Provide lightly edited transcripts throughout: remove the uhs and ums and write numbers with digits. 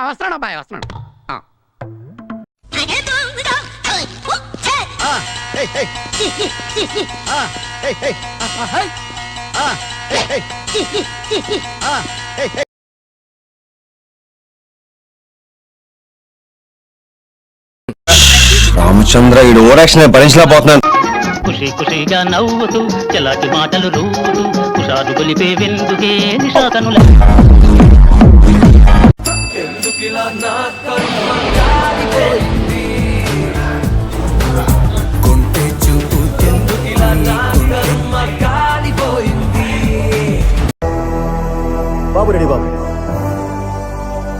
వస్తున్నాడు అబ్బాయి వస్తున్నాడు. రామచంద్ర ఈ ఓవరాక్షన్ భరించలేకపోతున్నాను. ఖుషి ఖుషిగా నవ్వుతూ చలాకి మాటలు నవ్వుతూ కుషాలు కొలిపే వెందుకే నిషాకనుల బాబు రెడీ బాబు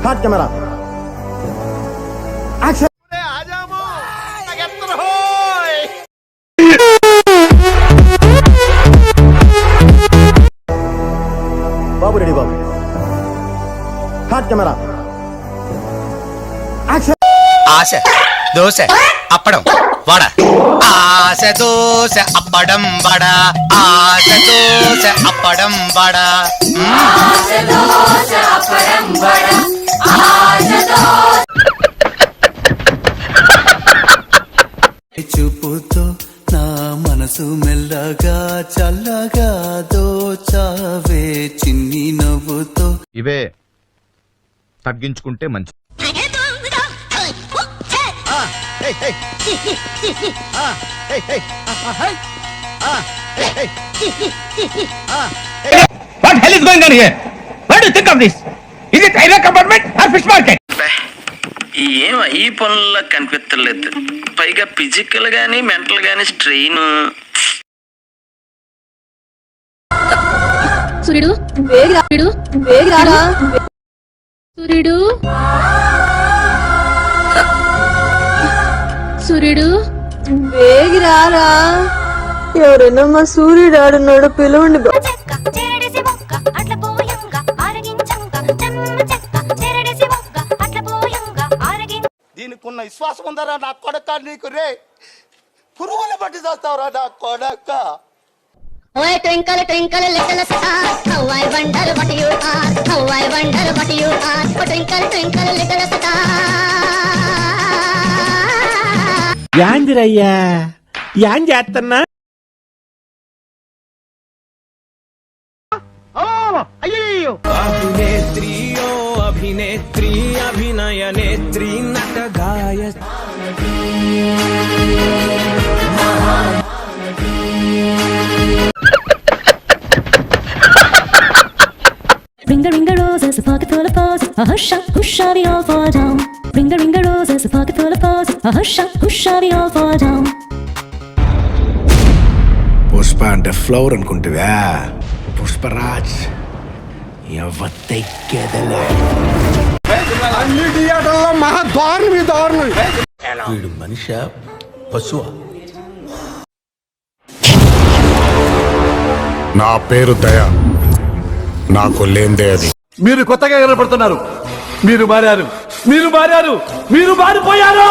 హాట్ కెమెరా యాక్షన్ బాబు రెడీ బాబు హాట్ కెమెరా యాక్షన్ ఆశ దోశ అప్పడం వడ ఆశ దోశ అప్పడం వడ ఆశ దోశ అప్పడం వడ చూపుతో నా మనసు మెల్లగా చల్లగా దోచావే చిన్ని నవ్వుతో. ఇవే తగ్గించుకుంటే మంచి. What hell is going on here? What do you think of this? Is it railway compartment or fish market? ఏం ఈ పనుల్లో కనిపించలేదు. పైగా ఫిజికల్ గానీ మెంటల్ గానీ స్ట్రెయిన్. సూర్యుడు వేగిరారా సూర్యుడు సూర్యుడు వేగిరారా. ఎవరైనా మా సూర్యుడు ఆడున్నాడు పిలవండి. దీనికి ఉన్న విశ్వాసం ఉందరా నా కొడక, నీకు రే పురుగుల బట్టి చేస్తావురా నా కొడక. Oy twinkle twinkle little star, how I wonder what you are, how I wonder what you are. Oh twinkle twinkle little star. యాందిరయ్యా యాన్ చేస్తున్నా. అయ్యో అభినేత్రి ఓ అభినేత్రి అభినయ నేత్రి నట గాయ. Ring a roses, a pocket full of posies. A hush we all fall down. Ring a roses, a pocket full of posies. A hush we all fall down. Pushpa అంటే flower అనుకుంటువా? Pushparaj ఎవతెక్కేదలే. అన్ని థియేటర్లో మహా దారుణం. వీడు మనిషా పశువా? నా పేరు దయ, నాకు లేందే అది. మీరు కొత్తగా ఏర్పడుతున్నారు. మీరు మారిపోయారు.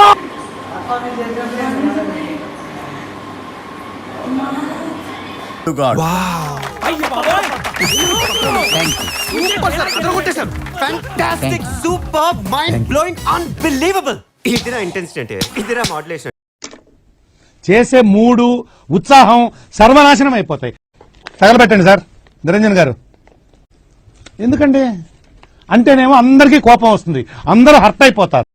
Fantastic super mind blowing unbelievable. ఇదిరా ఇంటెన్సిటీ అంటే, ఇదిరా మోడ్యులేషన్. చేసే మూడు ఉత్సాహం సర్వనాశనం అయిపోతాయి. తగలబెట్టండి సార్ నిరంజన్ గారు. ఎందుకండి అంటేనేమో అందరికీ కోపం వస్తుంది, అందరూ హర్ట్ అయిపోతారు.